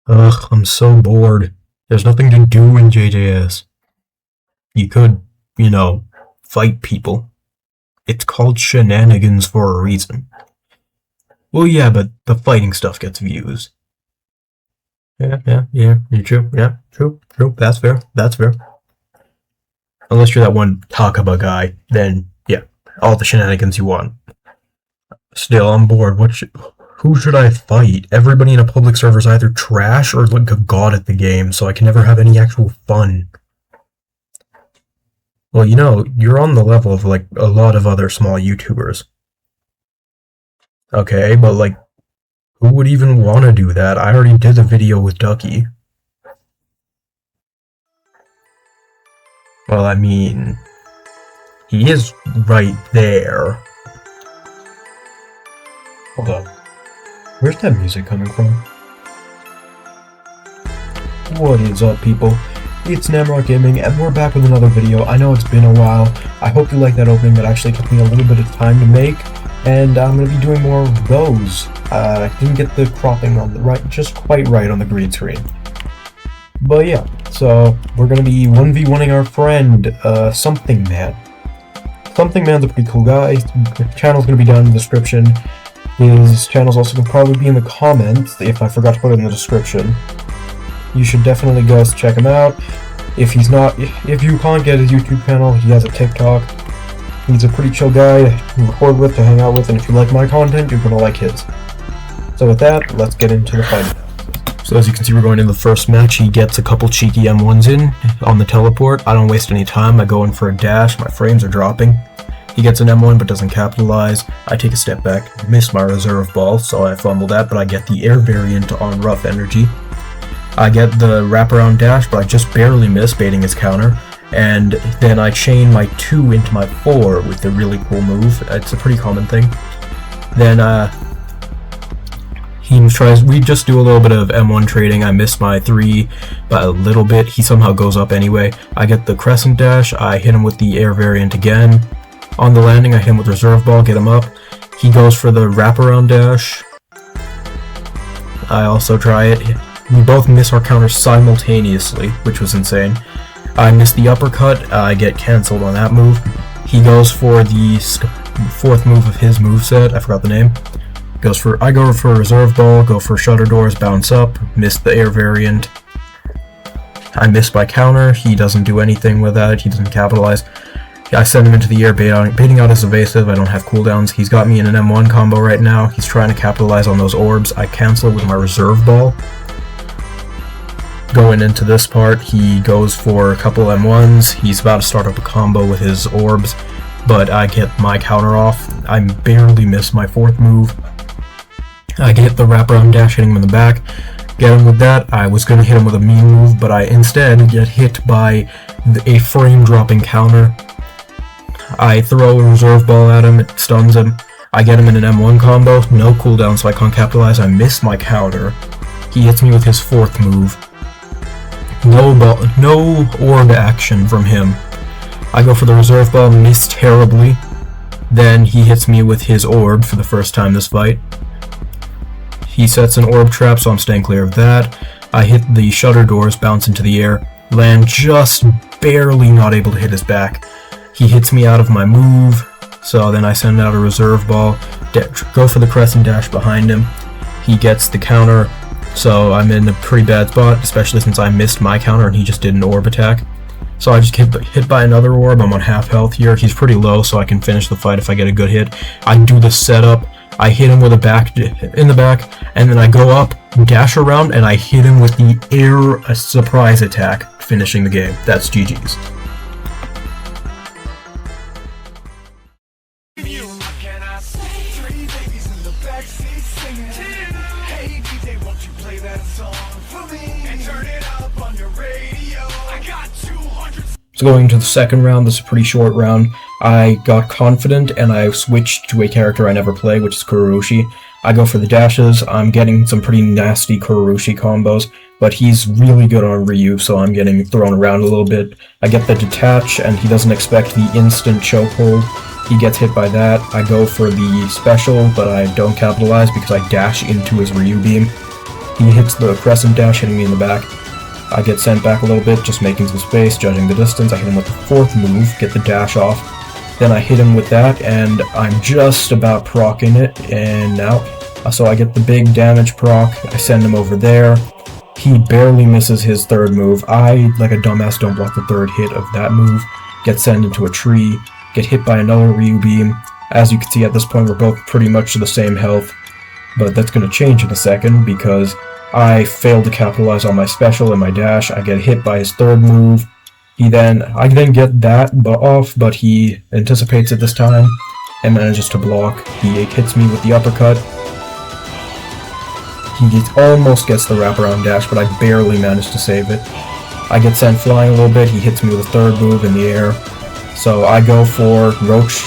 Ugh, I'm so bored. There's nothing to do in JJS. You could, fight people. It's called shenanigans for a reason. Well, yeah, but the fighting stuff gets views. Yeah, you're true. Yeah, true. That's fair. Unless you're that one Takaba guy, then, yeah, all the shenanigans you want. Still, I'm bored. Who should I fight? Everybody in a public server is either trash or like a god at the game, so I can never have any actual fun. Well, you're on the level of, like, a lot of other small YouTubers. Okay, but, like, who would even want to do that? I already did a video with Ducky. Well, I mean, he is right there. Hold on. Where's that music coming from? What is up, people? It's Namrock Gaming, and we're back with another video. I know it's been a while. I hope you like that opening. That actually took me a little bit of time to make, and I'm going to be doing more of those. I didn't get the cropping on just quite right on the green screen. But yeah, so we're going to be 1v1ing our friend, Something Man. Something Man's a pretty cool guy. His channel's going to be down in the description. His channel's also going to probably be in the comments, if I forgot to put it in the description. You should definitely go check him out. If you can't get his YouTube channel, he has a TikTok. He's a pretty chill guy to record with, to hang out with, and if you like my content, you're going to like his. So with that, let's get into the fight. So as you can see, we're going in the first match. He gets a couple cheeky M1s in on the teleport. I don't waste any time. I go in for a dash. My frames are dropping. He gets an M1 but doesn't capitalize. I take a step back, miss my reserve ball, so I fumble that, but I get the air variant on rough energy. I get the wraparound dash, but I just barely miss, baiting his counter. And then I chain my 2 into my 4 with the really cool move. It's a pretty common thing. Then we just do a little bit of M1 trading. I miss my 3 by a little bit. He somehow goes up anyway. I get the crescent dash. I hit him with the air variant again. On the landing, I hit him with reserve ball, get him up. He goes for the wraparound dash. I also try it. We both miss our counters simultaneously, which was insane. I miss the uppercut. I get cancelled on that move. He goes for the 4th move of his moveset. I forgot the name. I go for reserve ball, go for shutter doors, bounce up, miss the air variant. I miss my counter. He doesn't do anything with that. He doesn't capitalize. I send him into the air, baiting out his evasive. I don't have cooldowns. He's got me in an M1 combo right now. He's trying to capitalize on those orbs. I cancel it with my reserve ball. Going into this part, he goes for a couple M1s. He's about to start up a combo with his orbs, but I get my counter off. I barely miss my 4th move. I get the wraparound dash, hitting him in the back. Get him with that. I was going to hit him with a mean move, but I instead get hit by a frame-dropping counter. I throw a reserve ball at him, it stuns him. I get him in an M1 combo, no cooldown, so I can't capitalize. I miss my counter. He hits me with his 4th move. No orb action from him. I go for the reserve ball, miss terribly. Then he hits me with his orb for the first time this fight. He sets an orb trap, so I'm staying clear of that. I hit the shutter doors, bounce into the air, land just barely not able to hit his back. He hits me out of my move, so then I send out a reserve ball, go for the crescent dash behind him. He gets the counter, so I'm in a pretty bad spot, especially since I missed my counter and he just did an orb attack. So I just get hit by another orb. I'm on half health here. He's pretty low, so I can finish the fight if I get a good hit. I do the setup. I hit him with in the back, and then I go up, dash around, and I hit him with the air surprise attack, finishing the game. That's GG's. So going into the second round, this is a pretty short round. I got confident and I switched to a character I never play, which is Kururushi. I go for the dashes. I'm getting some pretty nasty Kururushi combos, but he's really good on Ryu, so I'm getting thrown around a little bit. I get the detach, and he doesn't expect the instant chokehold. He gets hit by that. I go for the special, but I don't capitalize because I dash into his Ryu beam. He hits the crescent dash, hitting me in the back. I get sent back a little bit, just making some space, judging the distance. I hit him with the fourth move, get the dash off. Then I hit him with that, and I'm just about proccing it, and now, so I get the big damage proc. I send him over there. He barely misses his third move. I, like a dumbass, don't block the third hit of that move. Get sent into a tree, get hit by another Ryu beam. As you can see at this point, we're both pretty much the same health, but that's going to change in a second because I failed to capitalize on my special and my dash. I get hit by his third move. I then get that off, but he anticipates it this time and manages to block. He hits me with the uppercut. He almost gets the wraparound dash, but I barely managed to save it. I get sent flying a little bit. He hits me with a third move in the air. So I go for Roach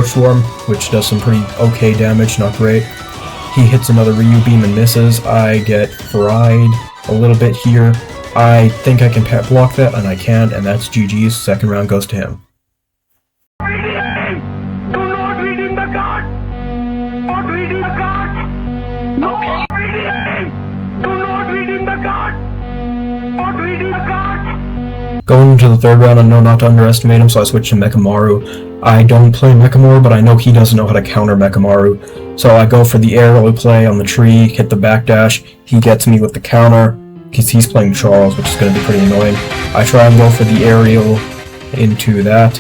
Swarm, which does some pretty okay damage, not great. He hits another Ryu beam and misses. I get fried a little bit here. I think I can block that, and I can, and that's GG's. Second round goes to him. Do not redeem the card! Not redeem the card! Okay. Do not redeem the card! Not redeem the card! Going into the third round, I know not to underestimate him, so I switch to Mechamaru. I don't play Mechamaru, but I know he doesn't know how to counter Mechamaru. So I go for the aerial play on the tree, hit the backdash. He gets me with the counter, because he's playing Charles, which is going to be pretty annoying. I try and go for the aerial into that,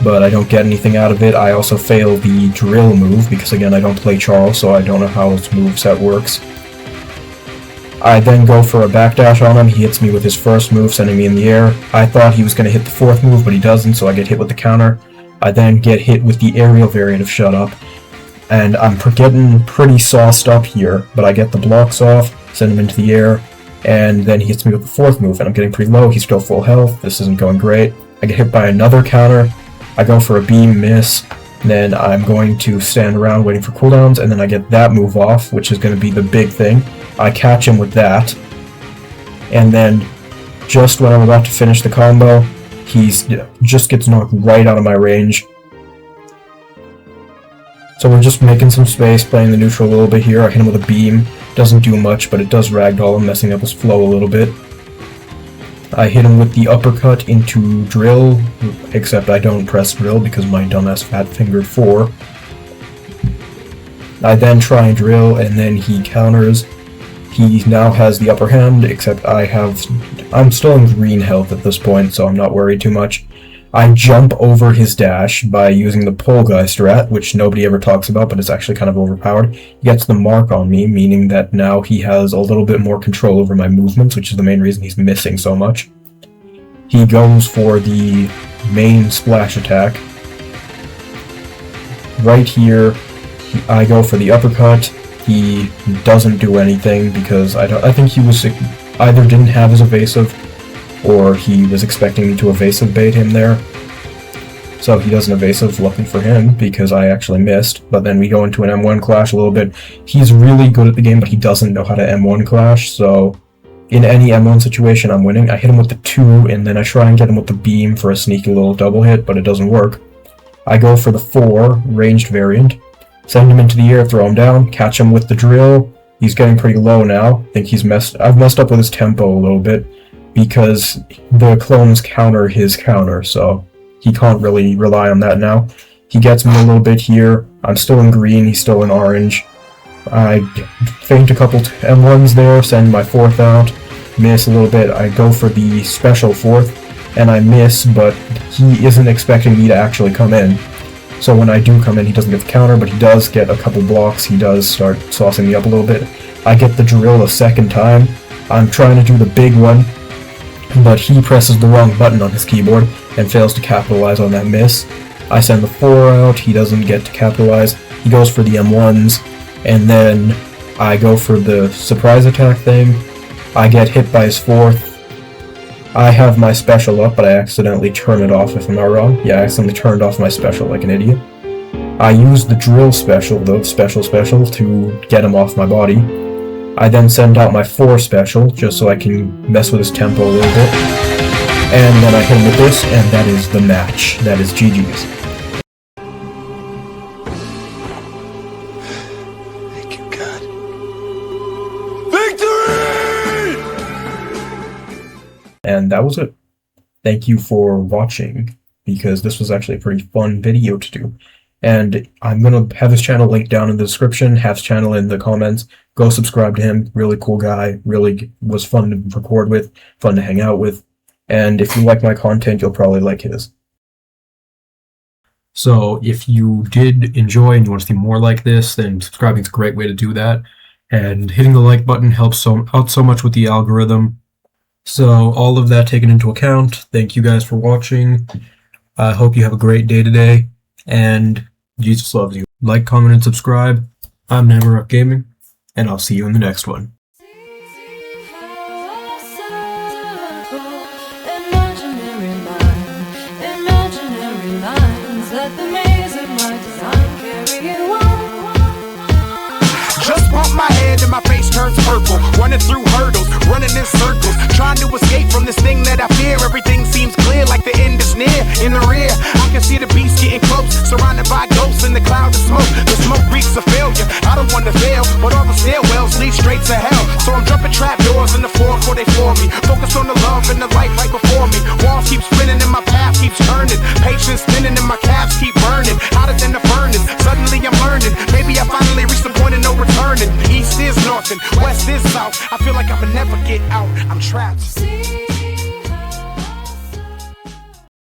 but I don't get anything out of it. I also fail the drill move, because again, I don't play Charles, so I don't know how his moveset works. I then go for a backdash on him. He hits me with his first move, sending me in the air. I thought he was going to hit the fourth move, but he doesn't, so I get hit with the counter. I then get hit with the aerial variant of Shut Up, and I'm getting pretty sauced up here, but I get the blocks off, send him into the air, and then he hits me with the fourth move, and I'm getting pretty low. He's still full health. This isn't going great. I get hit by another counter. I go for a beam, miss. Then I'm going to stand around waiting for cooldowns, and then I get that move off, which is going to be the big thing. I catch him with that, and then just when I'm about to finish the combo, he just gets knocked right out of my range. So we're just making some space, playing the neutral a little bit here. I hit him with a beam. Doesn't do much, but it does ragdoll him, messing up his flow a little bit. I hit him with the uppercut into drill, except I don't press drill because my dumbass fat-fingered 4. I then try and drill, and then he counters. He now has the upper hand, except I'm still in green health at this point, so I'm not worried too much. I jump over his dash by using the pole guy strat, which nobody ever talks about, but it's actually kind of overpowered. He gets the mark on me, meaning that now he has a little bit more control over my movements, which is the main reason he's missing so much. He goes for the main splash attack. Right here, I go for the uppercut. He doesn't do anything because I think he was either didn't have his evasive, or he was expecting me to evasive bait him there. So he does an evasive, lucky for him, because I actually missed. But then we go into an M1 clash a little bit. He's really good at the game, but he doesn't know how to M1 clash, so in any M1 situation, I'm winning. I hit him with the 2, and then I try and get him with the beam for a sneaky little double hit, but it doesn't work. I go for the 4, ranged variant, send him into the air, throw him down, catch him with the drill. He's getting pretty low now. I think I've messed up with his tempo a little bit, because the clones counter his counter, so he can't really rely on that now. He gets me a little bit here. I'm still in green, he's still in orange. I feint a couple M1s there, send my 4th out, miss a little bit. I go for the special 4th, and I miss, but he isn't expecting me to actually come in. So when I do come in, he doesn't get the counter, but he does get a couple blocks. He does start saucing me up a little bit. I get the drill a second time. I'm trying to do the big one, but he presses the wrong button on his keyboard and fails to capitalize on that miss. I send the 4 out, he doesn't get to capitalize. He goes for the M1s, and then I go for the surprise attack thing. I get hit by his 4th. I have my special up, but I accidentally turn it off if I'm not wrong. Yeah, I accidentally turned off my special like an idiot. I use the drill special, the special, to get him off my body. I then send out my 4 special, just so I can mess with his tempo a little bit. And then I hit him with this, and that is the match. That is GG's. Thank you, God. Victory! And that was it. Thank you for watching, because this was actually a pretty fun video to do. And I'm going to have his channel linked down in the description, have his channel in the comments. Go subscribe to him. Really cool guy. Really was fun to record with, fun to hang out with. And if you like my content, you'll probably like his. So if you did enjoy and you want to see more like this, then subscribing is a great way to do that. And hitting the like button helps out so much with the algorithm. So all of that taken into account, thank you guys for watching. I hope you have a great day today, and Jesus loves you. Like, comment, and subscribe. I'm Namrock Gaming, and I'll see you in the next one. Bump my head and my face turns purple. Running through hurdles, running in circles, trying to escape from this thing that I fear. Everything seems clear, like the end is near. In the rear, I can see the beast getting close, surrounded by ghosts in the cloud of smoke. The smoke reeks of failure. I don't want to fail, but all the stairwells lead straight to hell. So I'm jumping trap doors in the floor before they floor me. Focus on the love and the light right before me. Walls keep spinning and my path keeps turning. Patience thinning and my calves keep burning. Hotter than the furnace. Suddenly I'm learning. Maybe I finally reached the point of no returning. East is north and west is south. I feel like I'ma never get out. I'm trapped.